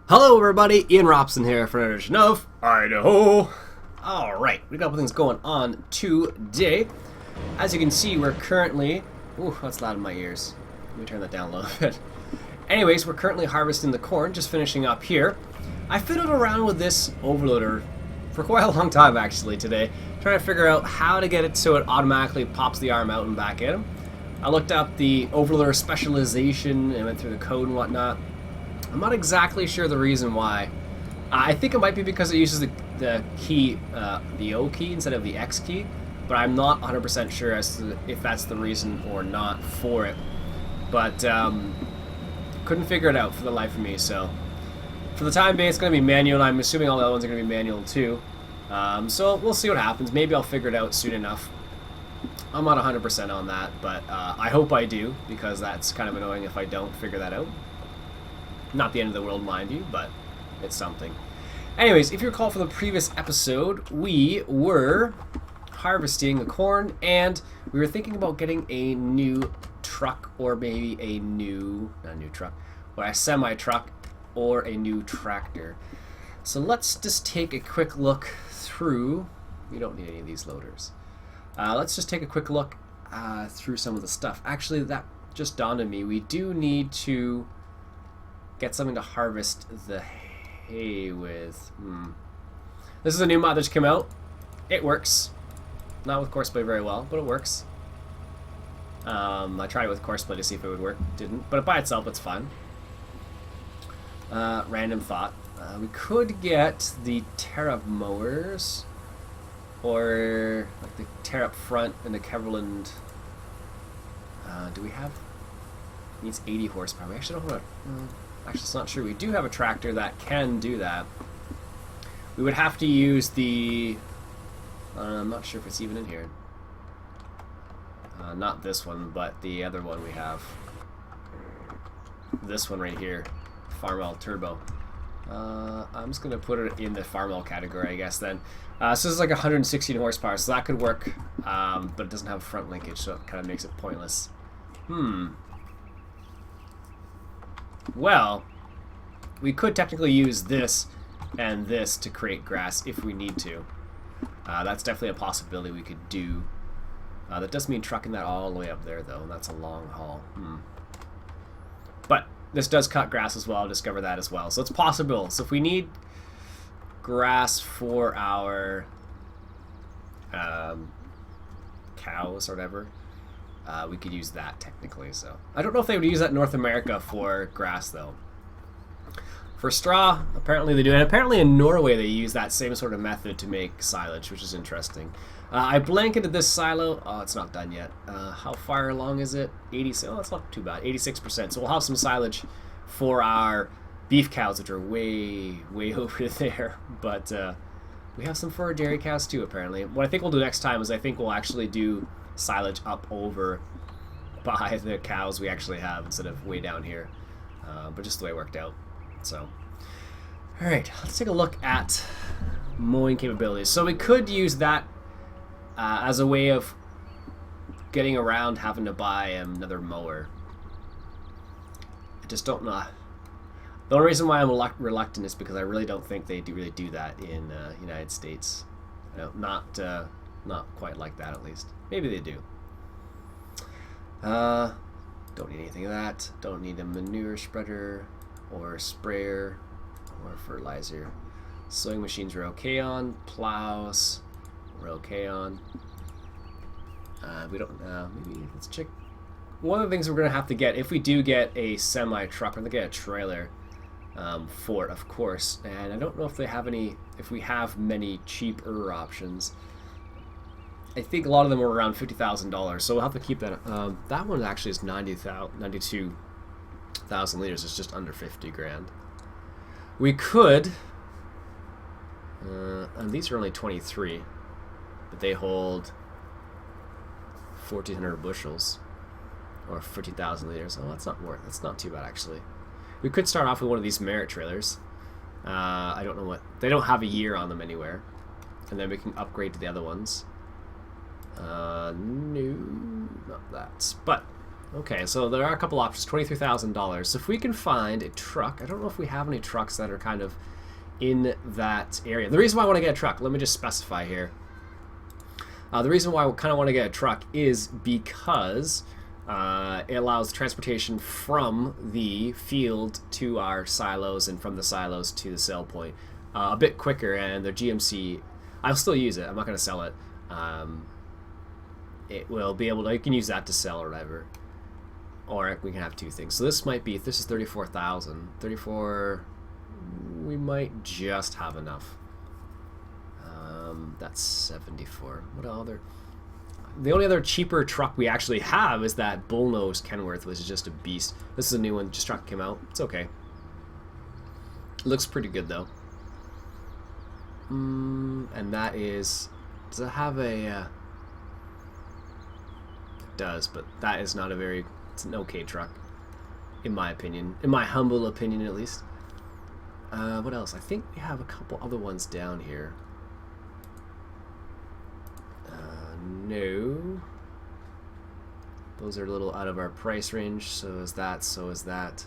Hello everybody, Iain Robson here for another edition of Idaho. Alright, we got a couple things going on today. As you can see, we're currently... Ooh, that's loud in my ears. Let me turn that down a little bit. Anyways, we're currently harvesting the corn, just finishing up here. I fiddled around with this overloader for quite a long time actually today, trying to figure out how to get it so it automatically pops the arm out and back in. I looked up the overloader specialization and went through the code and whatnot. I'm not exactly sure the reason why. I think it might be because it uses the key, the O key instead of the X key, but I'm not 100% sure as to if that's the reason or not for it. But couldn't figure it out for the life of me, so for the time being it's going to be manual, and I'm assuming all the other ones are going to be manual too. So we'll see what happens. Maybe I'll figure it out soon enough. I'm not 100% on that, but I hope I do, because that's kind of annoying if I don't figure that out. Not the end of the world, mind you, but it's something. Anyways, if you recall from the previous episode, we were harvesting the corn, and we were thinking about getting a new truck, or maybe a new, not a new truck, or a semi-truck, or a new tractor. So let's just take a quick look through. We don't need any of these loaders. Let's just take a quick look through some of the stuff. Actually, that just dawned on me. We do need to get something to harvest the hay with. This is a new mod that just came out. It works. Not with Courseplay very well, but it works. I tried it with Courseplay to see if it would work. Didn't. But by itself, it's fun. Random thought. We could get the tear-up mowers, or like the tear-up front and the Keverland. Do we have? It needs 80 horsepower. We actually don't have a... Actually, it's not true. We do have a tractor that can do that. We would have to use the... I'm not sure if it's even in here. Not this one, but the other one we have. This one right here. Farmwell Turbo. I'm just going to put it in the Farmwell category, I guess, then. So this is like 116 horsepower, so that could work. But it doesn't have front linkage, so it kind of makes it pointless. Well, we could technically use this and this to create grass if we need to. That's definitely a possibility we could do. That does mean trucking that all the way up there, though, and that's a long haul. But this does cut grass as well. I'll discover that as well. So it's possible. So if we need grass for our cows or whatever, we could use that technically. So I don't know if they would use that in North America for grass though. For straw, apparently they do, and apparently in Norway they use that same sort of method to make silage, which is interesting. I blanketed this silo. Oh, it's not done yet. How far along is it? 80. Oh, it's not too bad. 86%. So we'll have some silage for our beef cows, which are way over there. But we have some for our dairy cows too, apparently. What I think we'll do next time is I think we'll actually do silage up over by the cows we actually have instead of way down here, but just the way it worked out. So alright, let's take a look at mowing capabilities. So we could use that as a way of getting around having to buy another mower. I just don't know. The only reason why I'm reluctant is because I really don't think they really do that in United States. Not quite like that, at least. Maybe they do. Don't need anything of that. Don't need a manure spreader or a sprayer or fertilizer. Sowing machines we're okay on. Plows we're okay on. We don't. Maybe let's check. One of the things we're gonna have to get, if we do get a semi truck, we're gonna get a trailer for it, of course. And I don't know if they have any. If we have many cheaper options. I think a lot of them are around $50,000, so we'll have to keep that. That one actually is 92,000 liters. It's just under 50 grand. We could, and these are only 23, but they hold 1,400 bushels, or 50,000 liters. Oh, that's not too bad actually. We could start off with one of these Merit trailers. I don't know what, they don't have a year on them anywhere, and then we can upgrade to the other ones. No, not that. But Okay, so there are a couple options. $23,000. So if we can find a truck, I don't know if we have any trucks that are kind of in that area. The reason why I want to get a truck, let me just specify here. The reason why I kind of want to get a truck is because it allows transportation from the field to our silos and from the silos to the sale point a bit quicker. And the GMC, I'll still use it. I'm not going to sell it. It will be able to, you can use that to sell or whatever. Or we can have two things. So this might be, if this is 34,000, 34, we might just have enough. That's 74. What other? The only other cheaper truck we actually have is that Bullnose Kenworth, which is just a beast. This is a new one, just truck came out. It's okay. Looks pretty good though. And that is, does it have a? It does, but that is not a very. It's an okay truck, in my opinion. In my humble opinion, at least. What else? I think we have a couple other ones down here. No. Those are a little out of our price range. So is that. So is that.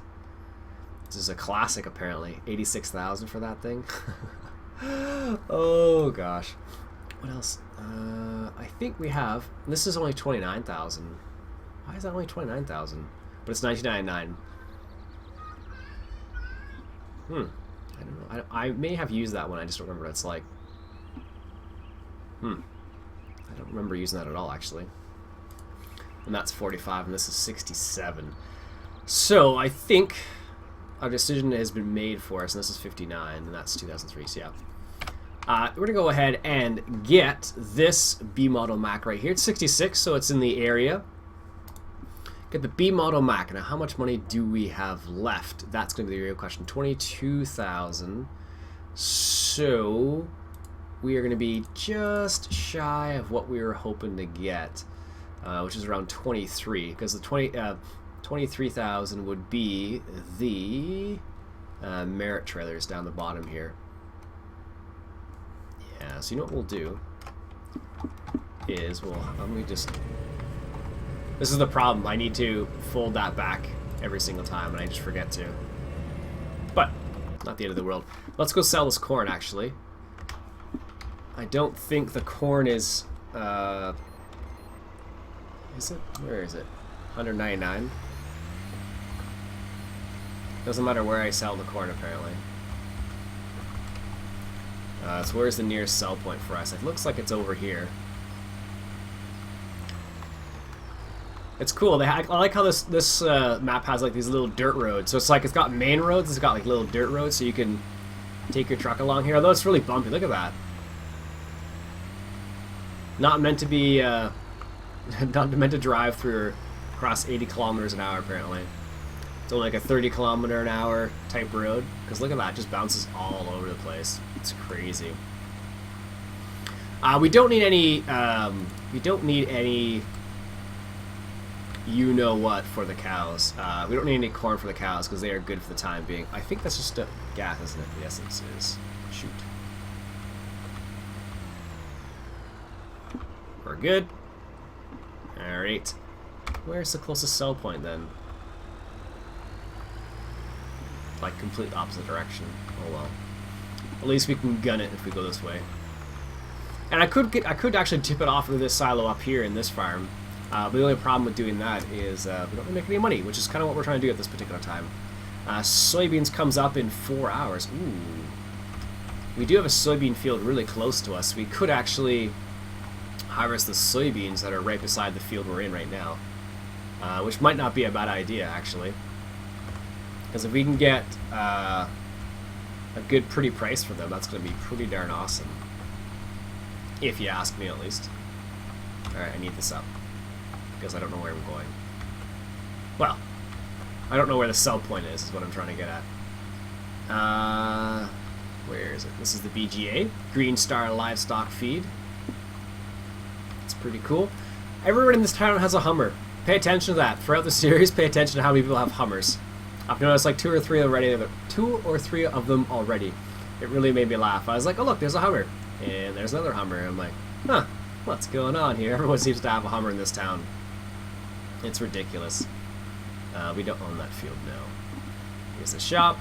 This is a classic, apparently. 86,000 for that thing. Oh gosh. What else? I think we have. This is only 29,000. Why is that only 29,000? But it's 1999. I don't know. I may have used that one. I just don't remember what it's like. I don't remember using that at all, actually. And that's 45, and this is 67. So I think our decision has been made for us, and this is 59, and that's 2003. So yeah. We're gonna go ahead and get this B model Mac right here. It's 66, so it's in the area. Get the B model Mac. Now, how much money do we have left? That's going to be the real question. 22,000. So we are going to be just shy of what we were hoping to get, which is around 23. Because the 23,000 would be the merit trailers down the bottom here. Yeah. So you know what we'll do is let me just. This is the problem. I need to fold that back every single time, and I just forget to. But, not the end of the world. Let's go sell this corn, actually. I don't think the corn is... is it? Where is it? 199? Doesn't matter where I sell the corn, apparently. So where's the nearest sell point for us? It looks like it's over here. It's cool. I like how this map has like these little dirt roads. So it's like it's got main roads. It's got like little dirt roads, so you can take your truck along here. Although it's really bumpy. Look at that. Not meant to be. Not meant to drive through across 80 kilometers an hour. Apparently, it's only like a 30 kilometer an hour type road. Because look at that, it just bounces all over the place. It's crazy. We don't need any. We don't need any. You know what for the cows. We don't need any corn for the cows because they are good for the time being. I think that's just a gas, isn't it? Yes, it is. Shoot. We're good. Alright. Where's the closest sell point then? Like complete opposite direction. Oh well. At least we can gun it if we go this way. And I could actually tip it off of this silo up here in this farm. But the only problem with doing that is we don't really make any money, which is kind of what we're trying to do at this particular time. Soybeans comes up in 4 hours. Ooh. We do have a soybean field really close to us. We could actually harvest the soybeans that are right beside the field we're in right now. Which might not be a bad idea, actually. Because if we can get a good, pretty price for them, that's going to be pretty darn awesome. If you ask me, at least. Alright, I need this up. Because I don't know where I'm going. Well, I don't know where the sell point is what I'm trying to get at. Where is it? This is the BGA, Green Star Livestock Feed. It's pretty cool. Everyone in this town has a Hummer. Pay attention to that. Throughout the series, pay attention to how many people have Hummers. I've noticed like two or three of them already. It really made me laugh. I was like, oh look, there's a Hummer. And there's another Hummer. I'm like, huh, what's going on here? Everyone seems to have a Hummer in this town. It's ridiculous. We don't own that field now. Here's the shop.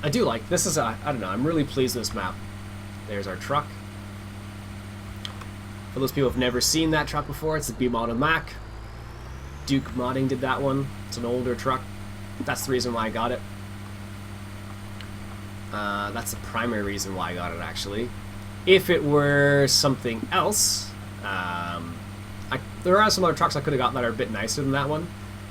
I do like this. Is I don't know. I'm really pleased with this map. There's our truck. For those people who've never seen that truck before, it's the B-Model Mac. Duke Modding did that one. It's an older truck. That's the reason why I got it. That's the primary reason why I got it, actually. If it were something else, there are some other trucks I could have gotten that are a bit nicer than that one.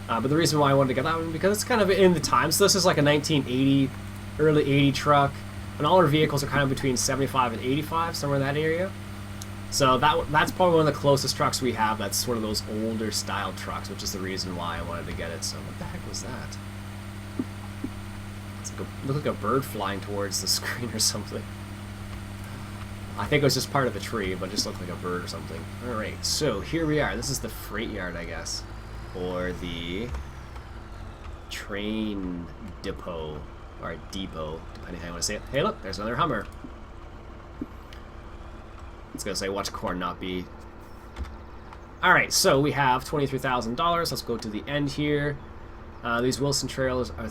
But the reason why I wanted to get that one, because it's kind of in the time. So this is like a 1980, early 80 truck. And all our vehicles are kind of between 75 and 85, somewhere in that area. So that's probably one of the closest trucks we have. That's one of those older style trucks, which is the reason why I wanted to get it. So what the heck was that? It looked like a bird flying towards the screen or something. I think it was just part of the tree, but it just looked like a bird or something. Alright, so here we are. This is the freight yard, I guess. Or the train depot. Or depot, depending how you want to say it. Hey look, there's another Hummer. I was going to say, watch corn not be. Alright, so we have $23,000. Let's go to the end here. These Wilson trailers are...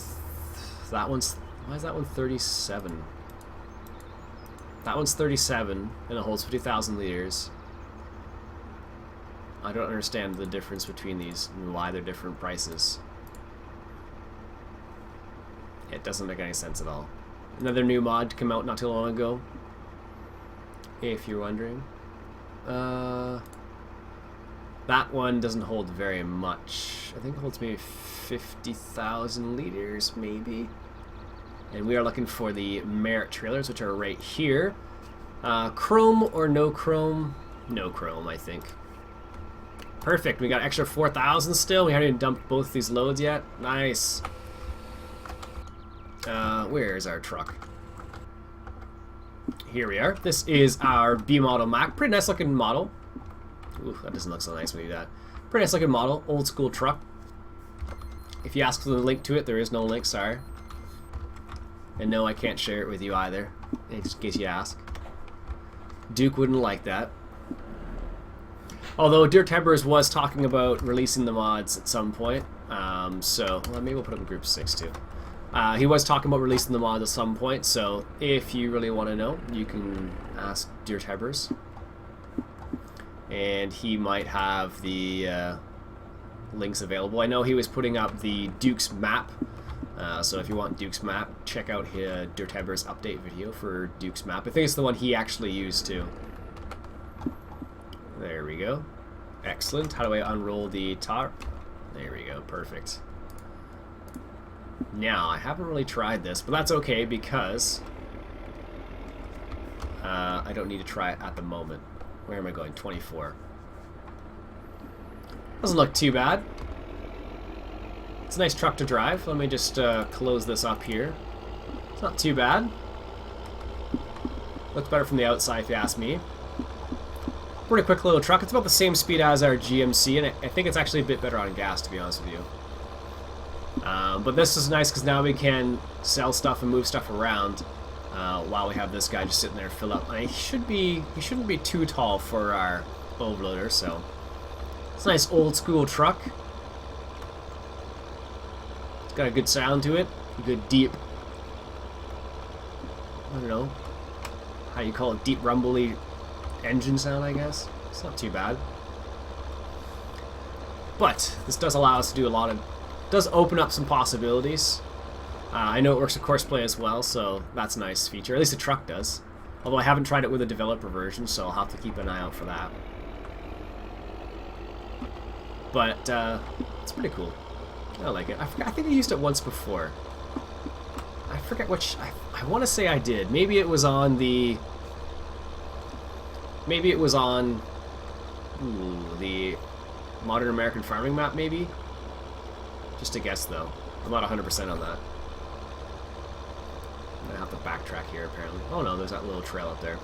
that one's... why is that one 37? That one's 37, and it holds 50,000 liters. I don't understand the difference between these and why they're different prices. It doesn't make any sense at all. Another new mod to come out not too long ago, if you're wondering. That one doesn't hold very much. I think it holds maybe 50,000 liters, maybe. And we are looking for the Merit trailers, which are right here. Chrome or no chrome? No chrome, I think. Perfect. We got extra 4,000 still. We haven't even dumped both these loads yet. Nice. Where is our truck? Here we are. This is our B-Model Mac. Pretty nice looking model. Ooh, that doesn't look so nice when you do that. Pretty nice looking model. Old school truck. If you ask for the link to it, there is no link, sorry. And no, I can't share it with you either, in case you ask. Duke wouldn't like that. Although Dear Timbers was talking about releasing the mods at some point. So, well, maybe we'll put it in group 6 too. He was talking about releasing the mods at some point, so if you really want to know, you can ask Dear Timbers. And he might have the links available. I know he was putting up the Duke's map. So if you want Duke's map, check out his Dear Timbers update video for Duke's map. I think it's the one he actually used too. There we go. Excellent. How do I unroll the tarp? There we go. Perfect. Now, I haven't really tried this, but that's okay because I don't need to try it at the moment. Where am I going? 24. Doesn't look too bad. It's a nice truck to drive. Let me just close this up here. It's not too bad. Looks better from the outside if you ask me. Pretty quick little truck. It's about the same speed as our GMC, and I think it's actually a bit better on gas, to be honest with you. But this is nice because now we can sell stuff and move stuff around while we have this guy just sitting there to fill up. And he shouldn't be too tall for our overloader, so it's a nice old school truck. It's got a good sound to it, a good deep, I don't know how you call it, deep rumbly engine sound, I guess. It's not too bad. But this does allow us to do a lot of, does open up some possibilities. I know it works with Courseplay as well, so that's a nice feature. At least the truck does. Although I haven't tried it with a developer version, so I'll have to keep an eye out for that. But it's pretty cool. I like it. I think I used it once before. I forget which. I want to say I did. Maybe it was on the. Maybe it was on. The Modern American Farming map, maybe. Just a guess, though. I'm not 100% on that. I'm gonna have to backtrack here, apparently. Oh no, there's that little trail up there.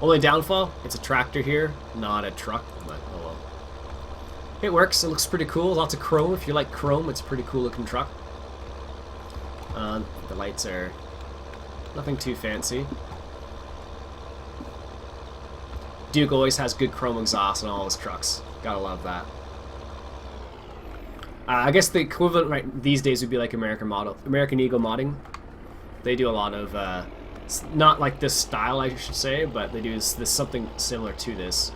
Only downfall: it's a tractor here, not a truck. But oh well. It works. It looks pretty cool. Lots of chrome. If you like chrome, it's a pretty cool looking truck. The lights are nothing too fancy. Duke always has good chrome exhaust on all his trucks. Gotta love that. I guess the equivalent right these days would be like American Eagle modding. They do a lot of, not like this style, I should say, but they do this something similar to this.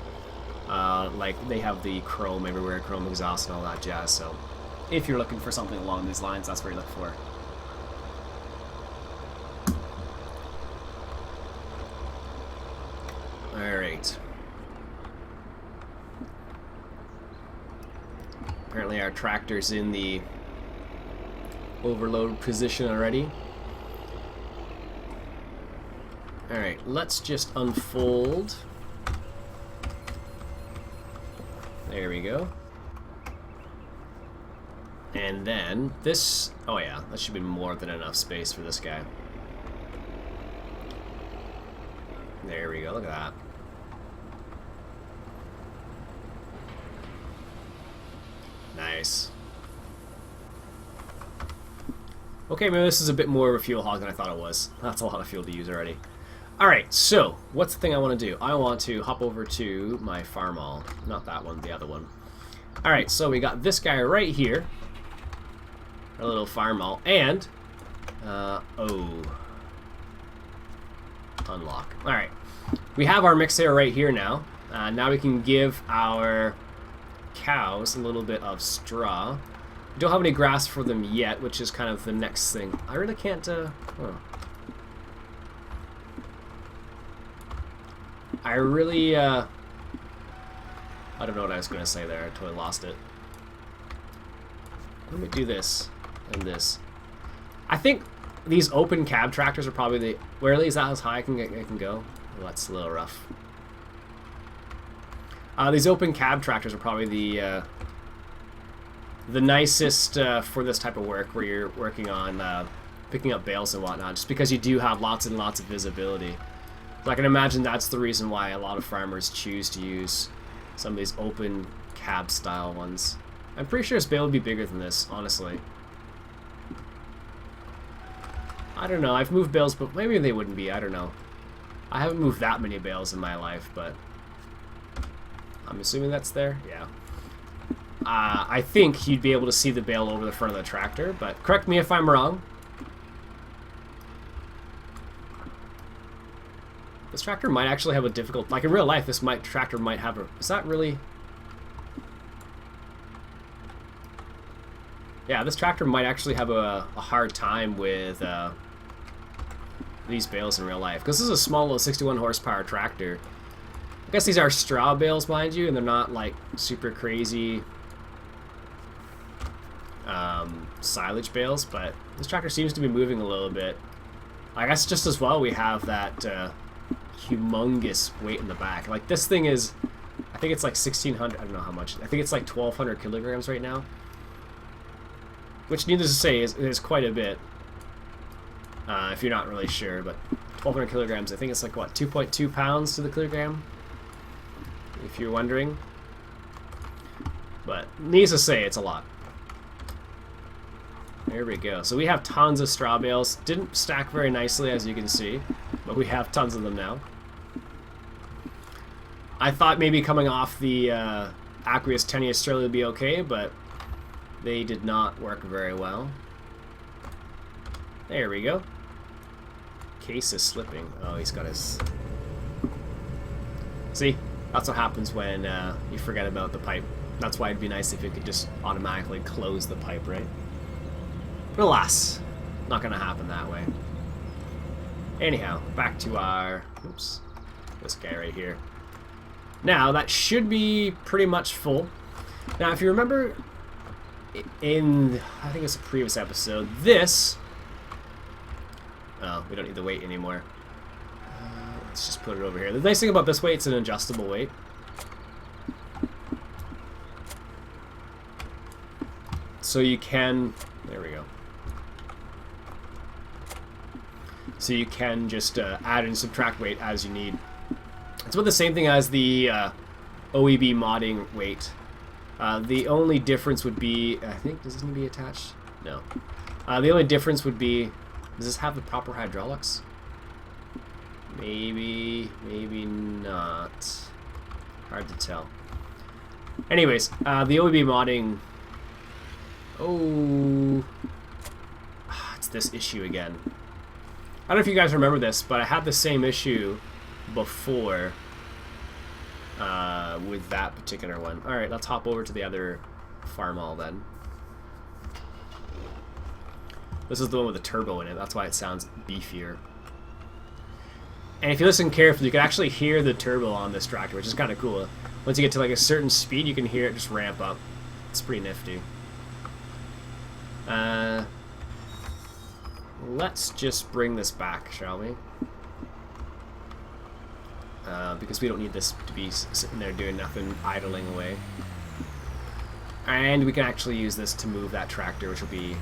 Like they have the chrome everywhere, chrome exhaust and all that jazz. So if you're looking for something along these lines, that's what you look for. Alright. Apparently our tractor's in the overload position already. Alright, let's just unfold. There we go. And then this, oh yeah, that should be more than enough space for this guy. There we go, look at that. Nice. Okay, maybe this is a bit more of a fuel hog than I thought it was. That's a lot of fuel to use already. Alright, so, what's the thing I want to do? I want to hop over to my farm all. Not that one, the other one. Alright, so we got this guy right here. Our little farm all. And, unlock. Alright. We have our mixer right here now. Now we can give our cows a little bit of straw. We don't have any grass for them yet, which is kind of the next thing. I really can't, I really, I don't know what I was going to say there. I totally lost it. Let me do this and this. I think these open cab tractors are probably the... Really, is that as high I can go? Well, that's a little rough. These open cab tractors are probably the nicest for this type of work, where you're working on picking up bales and whatnot, just because you do have lots and lots of visibility. So I can imagine that's the reason why a lot of farmers choose to use some of these open cab style ones. I'm pretty sure this bale would be bigger than this, honestly. I don't know, I've moved bales, but maybe they wouldn't be, I don't know. I haven't moved that many bales in my life, but I'm assuming that's there, yeah. I think you'd be able to see the bale over the front of the tractor, but correct me if I'm wrong. This tractor might actually have a difficult... Like in real life, this tractor might have a... Is that really... Yeah, this tractor might actually have a hard time with these bales in real life. Because this is a small little 61 horsepower tractor. I guess these are straw bales, mind you, and they're not like super crazy silage bales, but this tractor seems to be moving a little bit. I guess just as well we have that humongous weight in the back. Like this thing is, I think it's like 1,600, I don't know how much, I think it's like 1,200 kilograms right now. Which, needless to say, is quite a bit, if you're not really sure, but 1,200 kilograms, I think it's like, what, 2.2 pounds to the kilogram, if you're wondering. But, needless to say, it's a lot. There we go. So we have tons of straw bales. Didn't stack very nicely, as you can see, but we have tons of them now. I thought maybe coming off the Aqueous 10 Australia would be okay, but they did not work very well. There we go. Case is slipping. Oh, he's got his... See? That's what happens when you forget about the pipe. That's why it'd be nice if you could just automatically close the pipe, right? But alas, not gonna happen that way. Anyhow, back to our... Oops. This guy right here. Now, that should be pretty much full. Now, if you remember... in, I think it's a previous episode, this, oh, we don't need the weight anymore. Let's just put it over here. The nice thing about this weight, it's an adjustable weight. So you can, there we go. So you can just add and subtract weight as you need. It's about the same thing as the OEB modding weight. The only difference would be, I think, does this need to be attached? No. The only difference would be, does this have the proper hydraulics? Maybe, maybe not. Hard to tell. Anyways, the OEB modding Oh, it's this issue again. I don't know if you guys remember this, but I had the same issue before with that particular one. Alright, let's hop over to the other farm hall then. This is the one with the turbo in it, that's why it sounds beefier. And if you listen carefully, you can actually hear the turbo on this tractor, which is kind of cool. Once you get to like a certain speed, you can hear it just ramp up. It's pretty nifty. Let's just bring this back, shall we? Because we don't need this to be sitting there doing nothing, idling away. And we can actually use this to move that tractor, which will be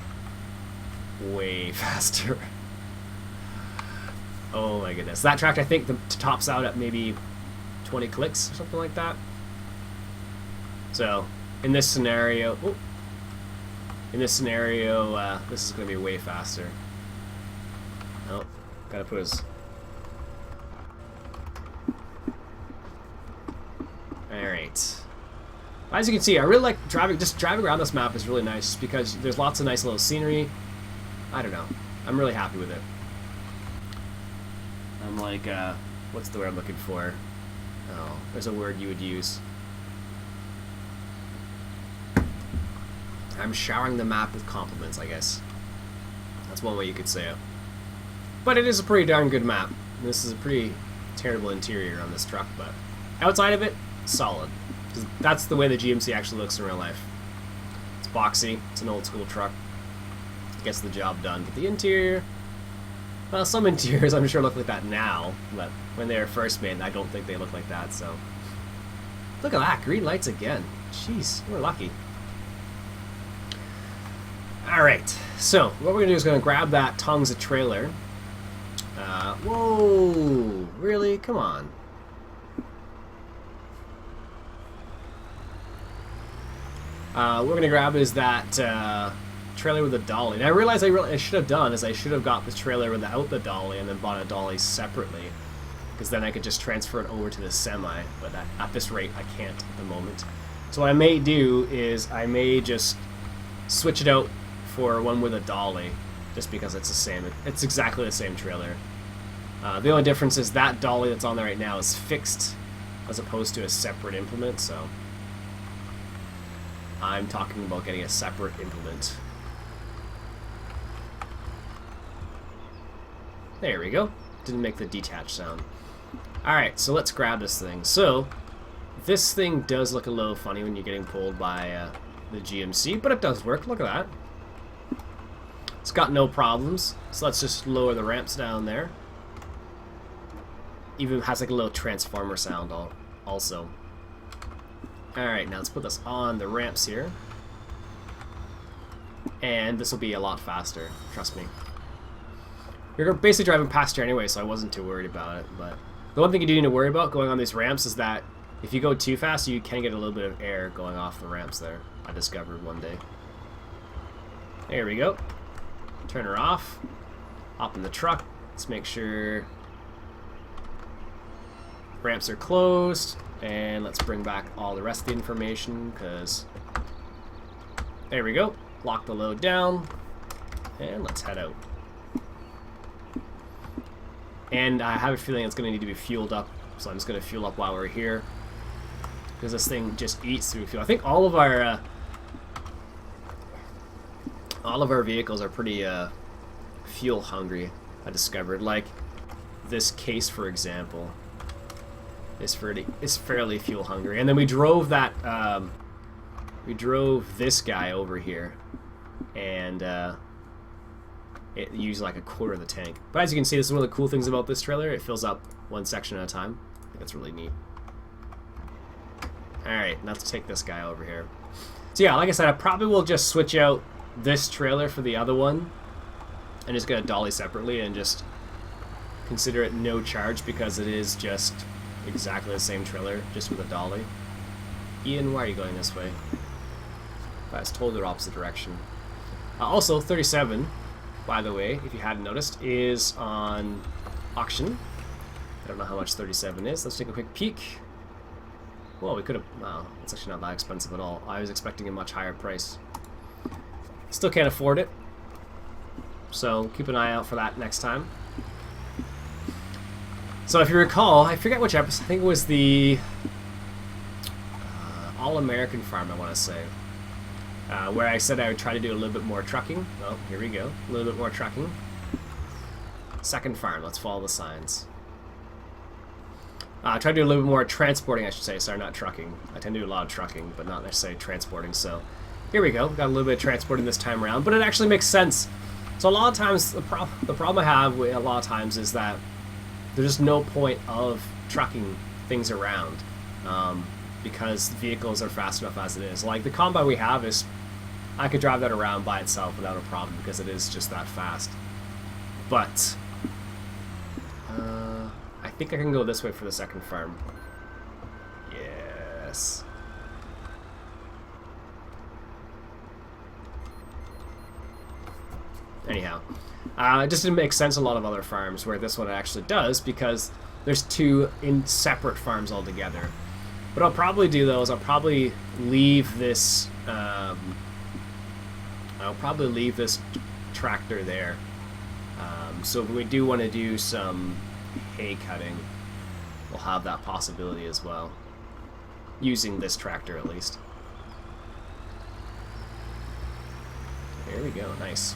way faster. Oh my goodness. That tractor, I think, tops out at maybe 20 clicks or something like that. So, in this scenario... Oh, this is going to be way faster. Oh, gotta put his... Alright. As you can see, I really like driving around this map is really nice because there's lots of nice little scenery. I don't know. I'm really happy with it. I'm like, what's the word I'm looking for? Oh, there's a word you would use. I'm showering the map with compliments, I guess. That's one way you could say it. But it is a pretty darn good map. This is a pretty terrible interior on this truck, but outside of it, solid. That's the way the GMC actually looks in real life. It's boxy, it's an old school truck. It gets the job done. But the interior, well, some interiors I'm sure look like that now, but when they were first made, I don't think they look like that, so. Look at that, green lights again. Jeez, we're lucky. Alright, so what we're going to do is going to grab that Tongs of trailer. Whoa, really? Come on. What we're going to grab is that trailer with a dolly. And I realized I should have done is I should have got the trailer without the dolly and then bought a dolly separately. Because then I could just transfer it over to the semi. But at this rate, I can't at the moment. So what I may do is I may just switch it out for one with a dolly. Just because it's the same. It's exactly the same trailer. The only difference is that dolly that's on there right now is fixed as opposed to a separate implement. So I'm talking about getting a separate implement. There we go. Didn't make the detach sound. Alright, so let's grab this thing. So, this thing does look a little funny when you're getting pulled by the GMC, but it does work. Look at that. It's got no problems. So let's just lower the ramps down there. Even has like a little transformer sound also. Alright, now let's put this on the ramps here. And this will be a lot faster, trust me. You're basically driving past here anyway, so I wasn't too worried about it. But the one thing you do need to worry about going on these ramps is that if you go too fast, you can get a little bit of air going off the ramps there. I discovered one day. There we go. Turn her off. Hop in the truck. Let's make sure ramps are closed. And let's bring back all the rest of the information, because there we go. Lock the load down. And let's head out. And I have a feeling it's going to need to be fueled up, so I'm just going to fuel up while we're here. Because this thing just eats through fuel. I think all of our vehicles are pretty fuel hungry, I discovered. Like this case, for example, is fairly fuel hungry. And then we drove that, we drove this guy over here, and it used like a quarter of the tank. But as you can see, this is one of the cool things about this trailer. It fills up one section at a time. I think that's really neat. Alright, let's take this guy over here. So yeah, like I said, I probably will just switch out this trailer for the other one and just get a dolly separately and just consider it no charge, because it is just exactly the same trailer, just with a dolly. Ian, why are you going this way? That's totally the opposite direction. Also, 37, by the way, if you hadn't noticed, is on auction. I don't know how much 37 is. Let's take a quick peek. Well, we could have... Wow, it's actually not that expensive at all. I was expecting a much higher price. Still can't afford it. So keep an eye out for that next time. So if you recall, I forget which episode, I think it was the All-American Farm, I want to say. Where I said I would try to do a little bit more trucking. Oh, here we go. A little bit more trucking. Second farm, let's follow the signs. Try to do a little bit more transporting, I should say. Sorry, not trucking. I tend to do a lot of trucking, but not necessarily transporting. So here we go. We've got a little bit of transporting this time around, but it actually makes sense. So a lot of times, the problem I have with a lot of times is that there's just no point of trucking things around because the vehicles are fast enough as it is. Like the Combine we have is, I could drive that around by itself without a problem because it is just that fast. But I think I can go this way for the second farm. Yes. Anyhow, it just didn't make sense a lot of other farms where this one actually does because there's two in separate farms altogether. What I'll probably do though is I'll probably leave this tractor there. So if we do want to do some hay cutting, we'll have that possibility as well, using this tractor at least. There we go, nice.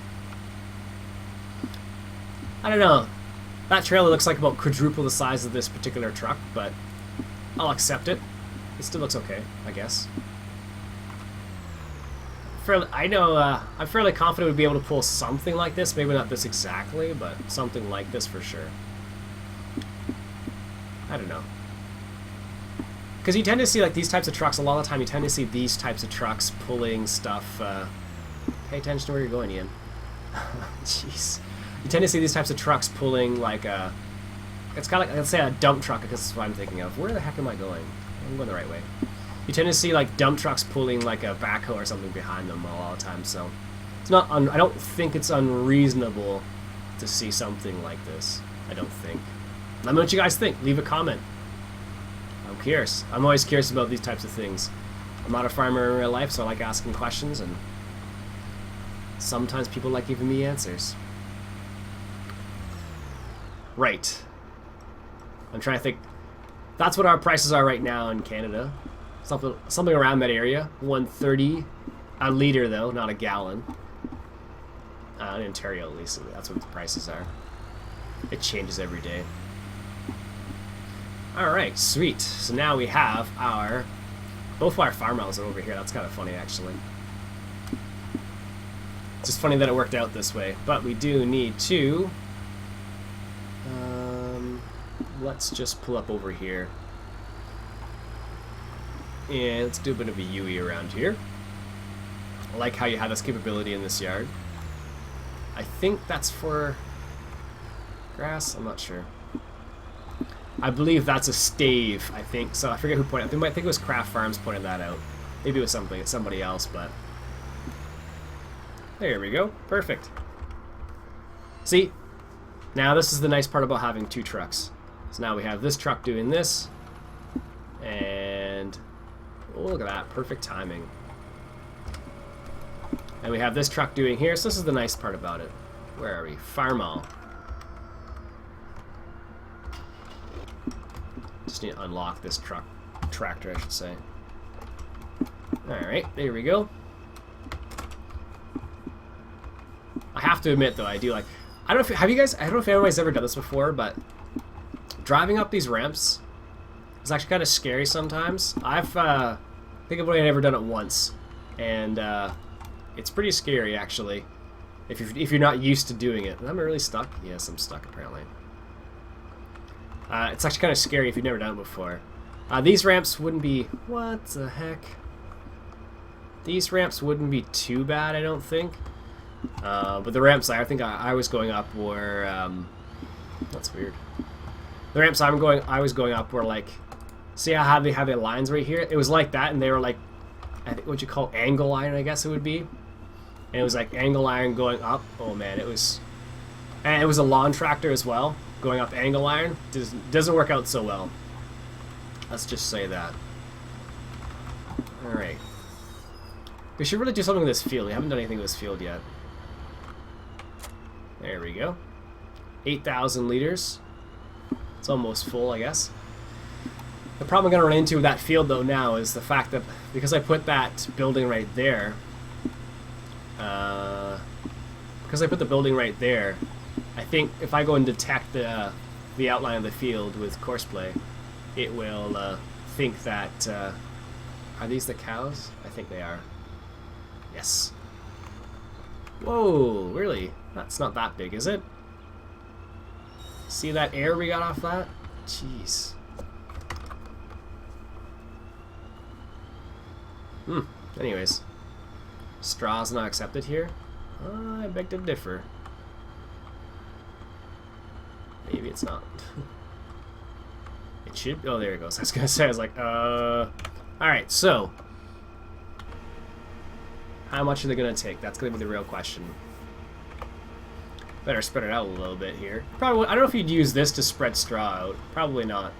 I don't know, that trailer looks like about quadruple the size of this particular truck, but I'll accept it. It still looks okay, I guess. I'm fairly confident we'd be able to pull something like this. Maybe not this exactly, but something like this for sure. I don't know. Because you tend to see like these types of trucks, a lot of the time you tend to see these types of trucks pulling stuff. Pay attention to where you're going, Ian. Jeez. You tend to see these types of trucks pulling like a... It's kind of like, let's say a dump truck, because that's what I'm thinking of. Where the heck am I going? I'm going the right way. You tend to see like dump trucks pulling like a backhoe or something behind them a lot of times, so it's not. I don't think it's unreasonable to see something like this. I don't think. Let me know what you guys think. Leave a comment. I'm curious. I'm always curious about these types of things. I'm not a farmer in real life, so I like asking questions, and sometimes people like giving me answers. Right. I'm trying to think. That's what our prices are right now in Canada. Something around that area. 130 a liter though, not a gallon. In Ontario at least, that's what the prices are. It changes every day. Alright, sweet. So now we have our... Both of our farm miles are over here. That's kind of funny actually. It's just funny that it worked out this way. But we do need to... let's just pull up over here. And let's do a bit of a UE around here. I like how you have this capability in this yard. I think that's for grass. I'm not sure. I believe that's a stave, I think. So I forget who pointed out. I think it was Craft Farms pointed that out. Maybe it was somebody else, but... There we go. Perfect. See? Now this is the nice part about having two trucks. So now we have this truck doing this. And... Oh, look at that. Perfect timing. And we have this truck doing here. So this is the nice part about it. Where are we? Farmall. Just need to unlock this tractor, I should say. Alright, there we go. I have to admit, though, I do like... I don't know if anybody's ever done this before, but driving up these ramps is actually kind of scary sometimes. I think I've only ever done it once, and it's pretty scary actually if you're not used to doing it. Am I really stuck? Yes, I'm stuck apparently. It's actually kind of scary if you've never done it before. These ramps wouldn't be... What the heck? These ramps wouldn't be too bad, I don't think. But the ramps I think I was going up were... that's weird. The ramps I was going up were like... See how they have the lines right here? It was like that, and they were like... I think what you call angle iron, I guess it would be. And it was like angle iron going up. Oh man, it was... And it was a lawn tractor as well. Going up angle iron. Doesn't work out so well. Let's just say that. Alright. We should really do something with this field. We haven't done anything with this field yet. There we go. 8,000 liters. It's almost full, I guess. The problem I'm going to run into with that field, though, now is the fact that because I put that building right there, I think if I go and detect the outline of the field with Courseplay, it will think that... are these the cows? I think they are. Yes. Whoa, really? That's not that big, is it? See that air we got off that? Jeez. Anyways. Straw's not accepted here? I beg to differ. Maybe it's not. It should... Oh, there it goes. I was gonna say, I was like, Alright, so... How much are they gonna take? That's gonna be the real question. Better spread it out a little bit here. Probably, I don't know if you'd use this to spread straw out. Probably not.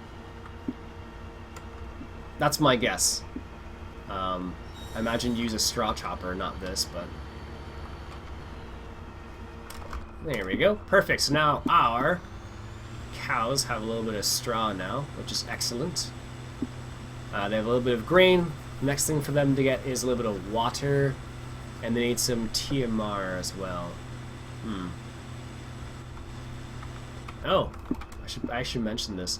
That's my guess. I imagine use a straw chopper, not this, but... There we go. Perfect. So now our cows have a little bit of straw now, which is excellent. They have a little bit of grain. Next thing for them to get is a little bit of water, and they need some TMR as well. Oh, I should mention this.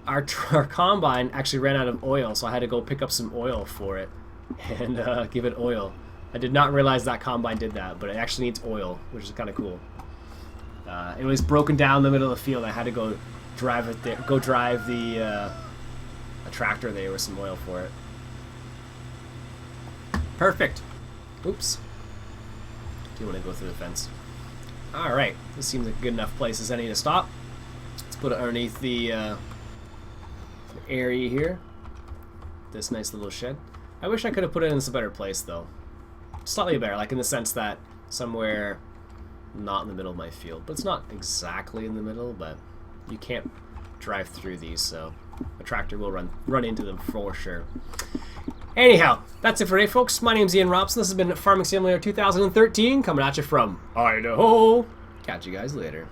Our combine actually ran out of oil, so I had to go pick up some oil for it and give it oil. I did not realize that combine did that, but it actually needs oil, which is kind of cool. It was broken down in the middle of the field. I had to go drive it there. Go drive the a tractor there with some oil for it. Perfect. Oops. Do you want to go through the fence? All right. This seems like a good enough place as any to stop. Let's put it underneath the area here. This nice little shed. I wish I could have put it in a better place, though. Slightly better, like in the sense that somewhere not in the middle of my field. But it's not exactly in the middle, but you can't drive through these, so a tractor will run into them for sure. Anyhow, that's it for today, folks. My name's Iain Robson. This has been Farming Simulator 2013, coming at you from Idaho. Catch you guys later.